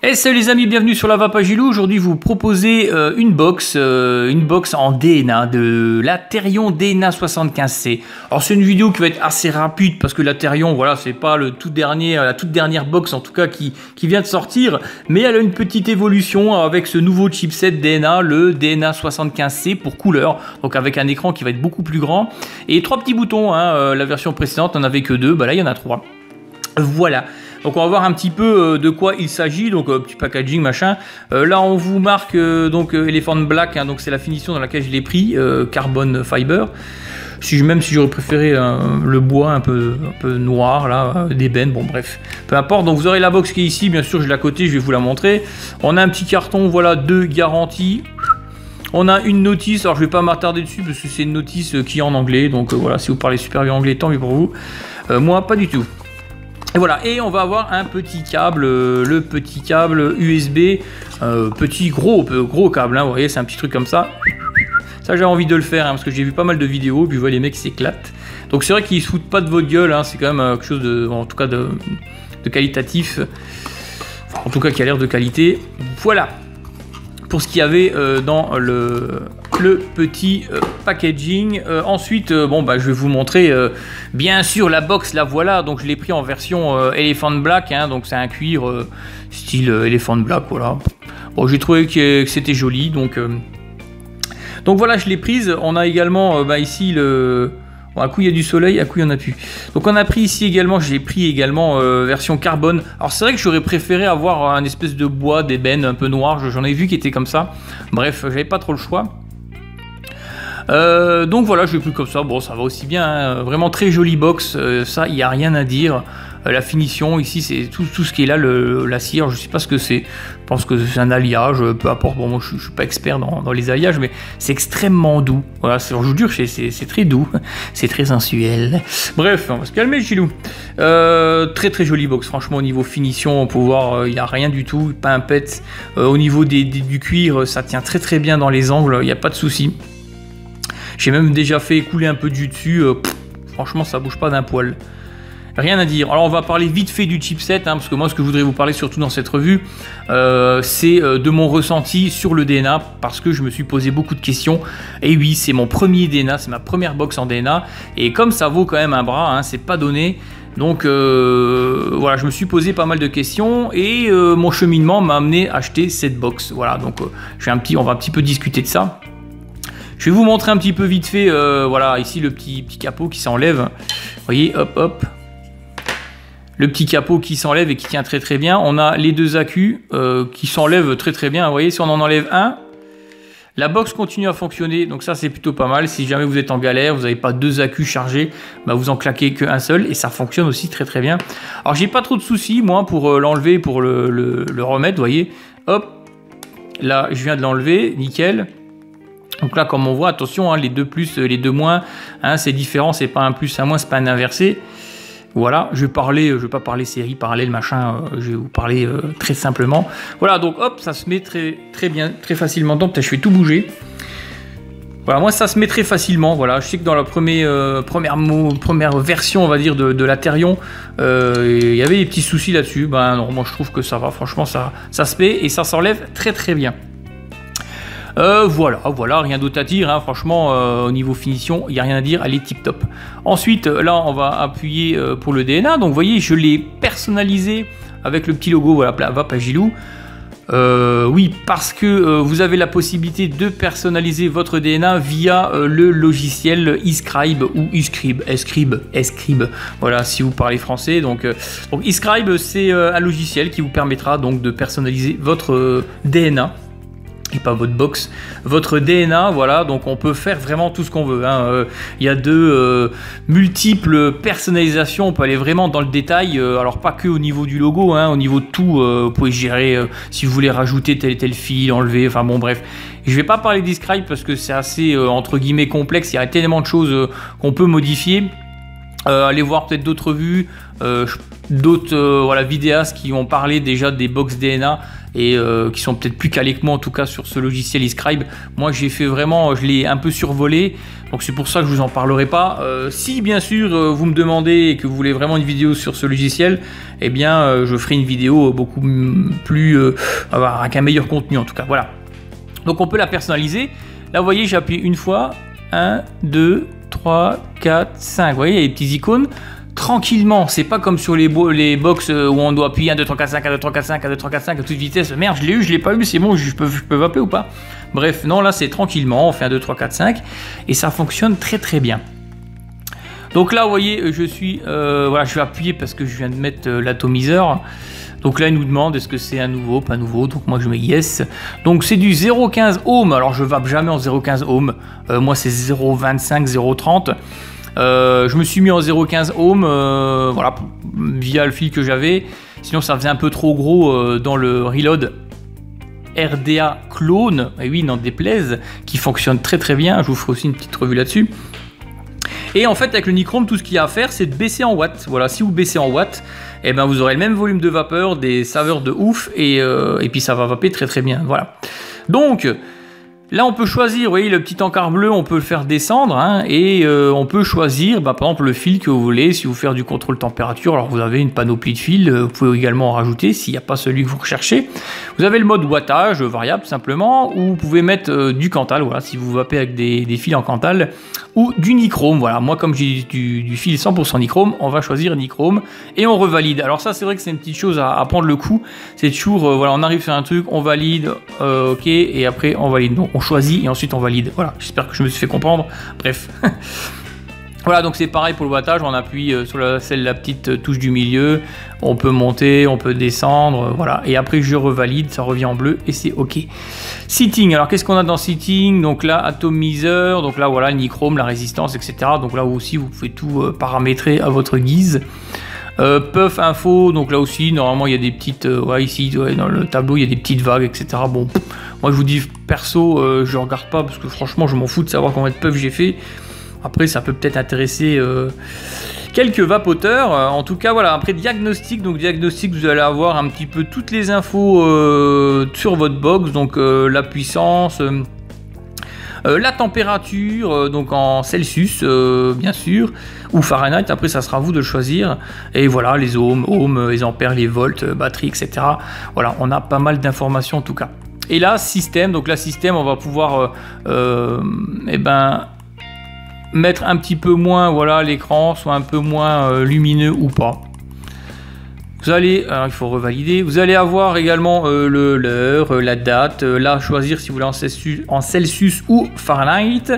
Et salut les amis, bienvenue sur la Vapagilou. Aujourd'hui, vous proposez une box en DNA de la Therion DNA 75C. Alors c'est une vidéo qui va être assez rapide parce que la Therion, voilà, c'est pas la toute dernière box en tout cas qui vient de sortir, mais elle a une petite évolution avec ce nouveau chipset DNA, le DNA 75C pour couleur, donc avec un écran qui va être beaucoup plus grand et 3 petits boutons. La version précédente n'en avait que 2, bah là il y en a 3. Voilà. Donc on va voir un petit peu de quoi il s'agit, donc petit packaging machin. Là on vous marque donc Elephant Black, donc c'est la finition dans laquelle je l'ai pris, carbon fiber. Même si j'aurais préféré le bois un peu noir là, d'ébène, bon bref, peu importe. Donc vous aurez la box qui est ici, bien sûr je l'ai à côté, je vais vous la montrer. On a un petit carton, voilà, de garantie. On a une notice, alors je vais pas m'attarder dessus parce que c'est une notice qui est en anglais, donc voilà, si vous parlez super bien anglais, tant mieux pour vous. Moi pas du tout. Et voilà, et on va avoir un petit câble, le petit câble USB, petit gros câble, vous voyez, c'est un petit truc comme ça. Ça j'ai envie de le faire, parce que j'ai vu pas mal de vidéos, puis je vois les mecs s'éclatent. Donc c'est vrai qu'ils se foutent pas de votre gueule, c'est quand même quelque chose de, en tout cas de qualitatif, enfin, en tout cas qui a l'air de qualité. Voilà, pour ce qu'il y avait dans le petit packaging. Ensuite, je vais vous montrer bien sûr la box, la voilà. Donc je l'ai pris en version Elephant Black, donc c'est un cuir style Elephant Black, voilà. Bon, j'ai trouvé que c'était joli, donc voilà, je l'ai prise. On a également ici le... Bon, à coup il y a du soleil, à coup il n'y en a plus. Donc on a pris ici également, j'ai pris également version carbone. Alors c'est vrai que j'aurais préféré avoir un espèce de bois d'ébène un peu noir, j'en ai vu qui était comme ça. Bref, j'avais pas trop le choix. Donc voilà, j'ai pris comme ça, bon ça va aussi bien, vraiment très jolie box, ça il n'y a rien à dire. La finition ici c'est tout ce qui est là, la cire, je sais pas ce que c'est, je pense que c'est un alliage, peu importe, bon moi je suis pas expert dans les alliages, mais c'est extrêmement doux, voilà, je vous jure c'est très doux, c'est très sensuel. Bref, on va se calmer Gilou. Très jolie box, franchement au niveau finition, on peut voir, il n'y a rien du tout, pas un pet, au niveau du cuir, ça tient très bien dans les angles, il n'y a pas de souci. J'ai même déjà fait couler un peu de jus dessus, franchement ça bouge pas d'un poil. Rien à dire. Alors on va parler vite fait du chipset, parce que moi ce que je voudrais vous parler surtout dans cette revue, c'est de mon ressenti sur le DNA, parce que je me suis posé beaucoup de questions. Et oui, c'est mon premier DNA, c'est ma première box en DNA, et comme ça vaut quand même un bras, c'est pas donné. Donc voilà, je me suis posé pas mal de questions, et mon cheminement m'a amené à acheter cette box. Voilà, donc on va un petit peu discuter de ça. Je vais vous montrer un petit peu vite fait, voilà, ici le petit capot qui s'enlève. Vous voyez, hop. Le petit capot qui s'enlève et qui tient très bien. On a les deux accus qui s'enlèvent très bien. Vous voyez, si on en enlève un, la box continue à fonctionner. Donc ça, c'est plutôt pas mal. Si jamais vous êtes en galère, vous n'avez pas deux accus chargés, vous en claquez qu'un seul et ça fonctionne aussi très bien. Alors, j'ai pas trop de soucis, moi, pour l'enlever, pour le remettre. Vous voyez, hop. Là, je viens de l'enlever, nickel. Donc là, comme on voit, attention, les deux plus, les deux moins, c'est différent, c'est pas un plus, un moins, c'est pas un inversé. Voilà, je vais pas parler série, parallèle, machin, je vais vous parler très simplement. Voilà, donc hop, ça se met très bien, très facilement dedans. Peut-être je fais tout bouger. Voilà, moi ça se met très facilement. Voilà, je sais que dans la première version, on va dire, de la Therion, il y avait des petits soucis là-dessus. Non, moi je trouve que ça va, franchement, ça se met et ça s'enlève très bien. Voilà, rien d'autre à dire, franchement, au niveau finition, il n'y a rien à dire, elle est tip top. Ensuite, là, on va appuyer pour le DNA, donc vous voyez, je l'ai personnalisé avec le petit logo, voilà, Vapagilou. Oui, parce que vous avez la possibilité de personnaliser votre DNA via le logiciel eScribe ou eScribe, voilà, si vous parlez français. Donc eScribe, c'est un logiciel qui vous permettra donc de personnaliser votre DNA. Et pas votre box, votre DNA, voilà, donc on peut faire vraiment tout ce qu'on veut. Il y a de multiples personnalisations, on peut aller vraiment dans le détail, alors pas que au niveau du logo, au niveau de tout, vous pouvez gérer si vous voulez rajouter tel et tel fil, enlever, enfin bon bref. Je vais pas parler d'eScribe parce que c'est assez entre guillemets complexe, il y a tellement de choses qu'on peut modifier. Allez voir peut-être d'autres revues, d'autres vidéastes qui ont parlé déjà des box DNA et qui sont peut-être plus calés que moi en tout cas sur ce logiciel eScribe. Moi j'ai fait vraiment, je l'ai un peu survolé, donc c'est pour ça que je vous en parlerai pas. Si bien sûr vous me demandez et que vous voulez vraiment une vidéo sur ce logiciel, eh bien je ferai une vidéo beaucoup plus avec un meilleur contenu en tout cas. Voilà, donc on peut la personnaliser. Là vous voyez, j'ai appuyé une fois, 1, 2, 3, 4, 5, vous voyez il y a des petits icônes. Tranquillement, c'est pas comme sur les box où on doit appuyer 1, 2, 3, 4, 5, 1, 2, 3, 4, 5, 1, 2, 3, 4, 5 à toute vitesse. Merde, je l'ai eu, je l'ai pas eu, c'est bon, je peux vaper ou pas? Bref, non, là c'est tranquillement, on fait 1, 2, 3, 4, 5 et ça fonctionne très très bien. Donc là, vous voyez, je suis, voilà, je vais appuyer parce que je viens de mettre l'atomiseur. Donc là, il nous demande est-ce que c'est un nouveau, pas nouveau. Donc moi, je mets yes. Donc c'est du 0,15 ohm. Alors je vape jamais en 0,15 ohm. Moi, c'est 0,25, 0,30. Je me suis mis en 0,15 ohm, voilà, via le fil que j'avais. Sinon, ça faisait un peu trop gros dans le Reload RDA clone. Et oui, n'en déplaise, qui fonctionne très très bien. Je vous ferai aussi une petite revue là-dessus. Et en fait, avec le nichrome, tout ce qu'il y a à faire, c'est de baisser en watts. Voilà, si vous baissez en watts, eh ben, vous aurez le même volume de vapeur, des saveurs de ouf, et puis ça va vaper très très bien. Voilà. Donc, là, on peut choisir, vous voyez, le petit encart bleu, on peut le faire descendre, hein, et on peut choisir, par exemple, le fil que vous voulez. Si vous faites du contrôle température, alors vous avez une panoplie de fils, vous pouvez également en rajouter s'il n'y a pas celui que vous recherchez. Vous avez le mode wattage variable, simplement, ou vous pouvez mettre du Cantal, voilà, si vous vapez avec des fils en Cantal, ou du nichrome. Voilà, moi, comme j'ai du fil 100% nichrome, on va choisir nichrome, et on revalide. Alors ça, c'est vrai que c'est une petite chose à prendre le coup. C'est toujours, voilà, on arrive sur un truc, on valide, ok, et après, on valide. Donc, on choisit et ensuite on valide. Voilà, j'espère que je me suis fait comprendre. Bref. Voilà, donc c'est pareil pour le wattage, on appuie sur la petite touche du milieu, on peut monter, on peut descendre, voilà, et après je revalide, ça revient en bleu et c'est ok. Setting, alors qu'est-ce qu'on a dans Setting? Donc là, atomiseur, donc là voilà, le nichrome, la résistance, etc. Donc là aussi vous pouvez tout paramétrer à votre guise. Puff info, donc là aussi normalement il y a des petites, ouais, ici ouais, dans le tableau il y a des petites vagues, etc. Bon, moi je vous dis perso, je regarde pas parce que franchement je m'en fous de savoir combien de puff j'ai fait. Après ça peut peut-être intéresser quelques vapoteurs. En tout cas voilà, après diagnostic, donc diagnostic vous allez avoir un petit peu toutes les infos sur votre box, donc la puissance, la température, donc en Celsius bien sûr, ou Fahrenheit, après ça sera à vous de le choisir, et voilà les ohms, les ampères, les volts, batterie, etc. Voilà, on a pas mal d'informations en tout cas. Et là, système, donc là système, on va pouvoir eh ben, mettre un petit peu moins, voilà, l'écran soit un peu moins lumineux ou pas. Vous allez, alors il faut revalider, vous allez avoir également l'heure, la date, là choisir si vous voulez en Celsius ou Fahrenheit.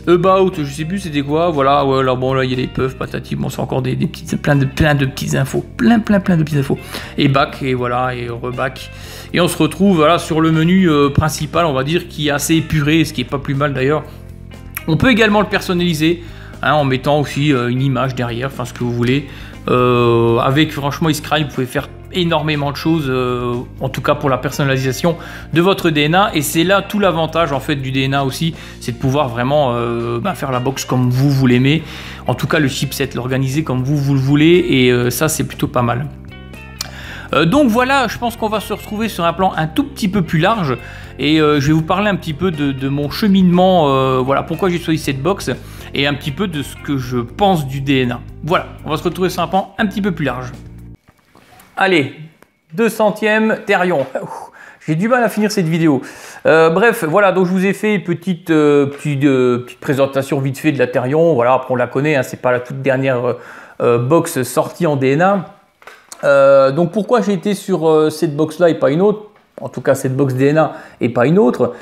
About, je sais plus c'était quoi, voilà, ouais, là bon là il y a des puffs, patati, bon c'est encore des petites, plein de petites infos, plein de petites infos. Et back, et voilà, et reback. Et on se retrouve voilà sur le menu principal, on va dire, qui est assez épuré, ce qui est pas plus mal d'ailleurs. On peut également le personnaliser, hein, en mettant aussi une image derrière, enfin ce que vous voulez. Avec franchement eScribe, vous pouvez faire énormément de choses, en tout cas pour la personnalisation de votre DNA, et c'est là tout l'avantage en fait du DNA aussi, c'est de pouvoir vraiment faire la box comme vous l'aimez, en tout cas le chipset, l'organiser comme vous le voulez, et ça c'est plutôt pas mal. Donc voilà, je pense qu'on va se retrouver sur un plan un tout petit peu plus large, et je vais vous parler un petit peu de mon cheminement, voilà pourquoi j'ai choisi cette box, et un petit peu de ce que je pense du DNA. Voilà, on va se retrouver sur un plan un petit peu plus large. Allez, 200e Therion. J'ai du mal à finir cette vidéo. Bref, voilà, donc je vous ai fait une petite présentation vite fait de la Therion. Voilà, après on la connaît, hein, c'est pas la toute dernière box sortie en DNA. Donc pourquoi j'ai été sur cette box là et pas une autre, en tout cas cette box DNA et pas une autre,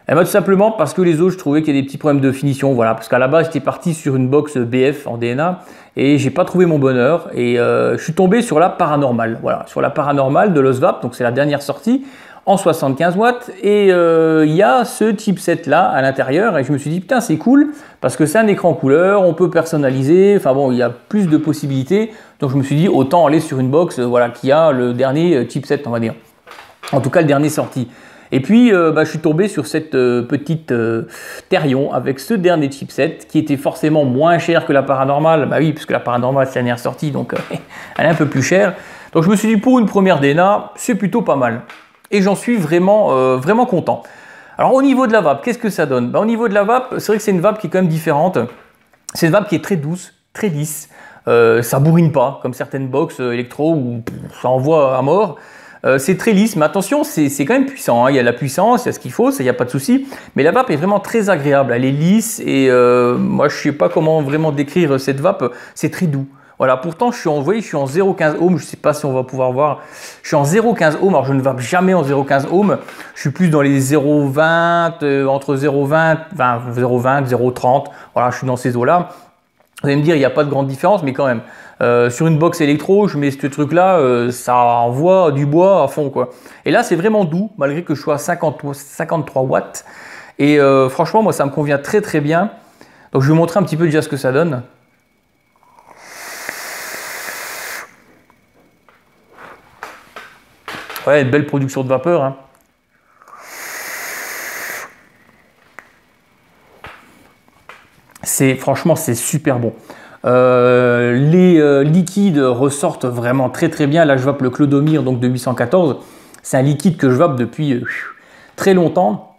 tout simplement parce que les autres je trouvais qu'il y a des petits problèmes de finition, voilà, parce qu'à la base j'étais parti sur une box BF en DNA et j'ai pas trouvé mon bonheur, et je suis tombé sur la Paranormal, voilà, sur la Paranormal de l'Osvap, donc c'est la dernière sortie en 75 watts, et il y a ce chipset là à l'intérieur, et je me suis dit putain c'est cool parce que c'est un écran couleur, on peut personnaliser, enfin bon il y a plus de possibilités, donc je me suis dit autant aller sur une box voilà, qui a le dernier chipset, on va dire, en tout cas le dernier sorti. Et puis je suis tombé sur cette petite Therion avec ce dernier chipset qui était forcément moins cher que la Paranormal, bah oui puisque la Paranormal c'est la dernière sortie, donc elle est un peu plus chère, donc je me suis dit pour une première DNA c'est plutôt pas mal. et j'en suis vraiment, vraiment content. Alors au niveau de la vape, qu'est-ce que ça donne? Au niveau de la vape, c'est vrai que c'est une vape qui est quand même différente. C'est une vape qui est très douce, très lisse. Ça bourrine pas, comme certaines box électro où ça envoie à mort. C'est très lisse, mais attention, c'est quand même puissant. Hein. Il y a la puissance, il y a ce qu'il faut, ça, il n'y a pas de souci. Mais la vape est vraiment très agréable. Elle est lisse et moi, je ne sais pas comment vraiment décrire cette vape. C'est très doux. Voilà, pourtant, je suis en 0,15 ohm. Je ne sais pas si on va pouvoir voir. Je suis en 0,15 ohm. Alors, je ne vape jamais en 0,15 ohm. Je suis plus dans les 0,20, entre 0,20, 0,20, 0,30. Voilà, je suis dans ces eaux-là. Vous allez me dire, il n'y a pas de grande différence, mais quand même. Sur une box électro, je mets ce truc-là, ça envoie du bois à fond, quoi. Et là, c'est vraiment doux, malgré que je sois à 53 watts. Et franchement, moi, ça me convient très très bien. Donc, je vais vous montrer un petit peu déjà ce que ça donne. Ouais, belle production de vapeur, hein. Franchement, c'est super bon. Les liquides ressortent vraiment très très bien. Là, je vape le Clodomir donc de 814. C'est un liquide que je vape depuis très longtemps.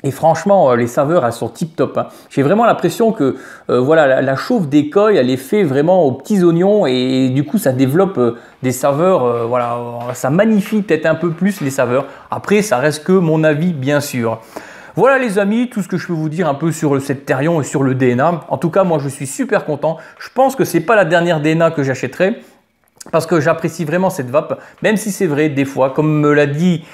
Et franchement, les saveurs, elles sont tip top. Hein. J'ai vraiment l'impression que voilà, la chauffe d'écoille, elle est faite vraiment aux petits oignons et du coup, ça développe des saveurs. Voilà, ça magnifie peut-être un peu plus les saveurs. Après, ça reste que mon avis, bien sûr. Voilà les amis, tout ce que je peux vous dire un peu sur cette Therion et sur le DNA. En tout cas, moi je suis super content. Je pense que c'est pas la dernière DNA que j'achèterai parce que j'apprécie vraiment cette vape, même si c'est vrai des fois, comme me l'a dit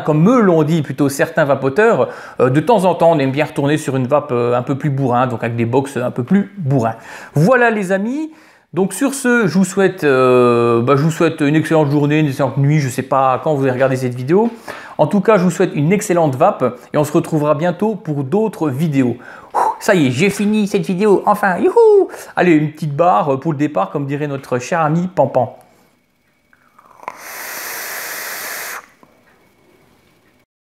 comme me l'ont dit plutôt certains vapoteurs, de temps en temps on aime bien retourner sur une vape un peu plus bourrin, donc avec des box un peu plus bourrin. Voilà les amis. Donc sur ce, je vous souhaite une excellente journée, une excellente nuit, je ne sais pas quand vous allez regarder cette vidéo. En tout cas, je vous souhaite une excellente vape et on se retrouvera bientôt pour d'autres vidéos. Ça y est, j'ai fini cette vidéo, enfin, youhou! Allez, une petite barre pour le départ, comme dirait notre cher ami Pampan.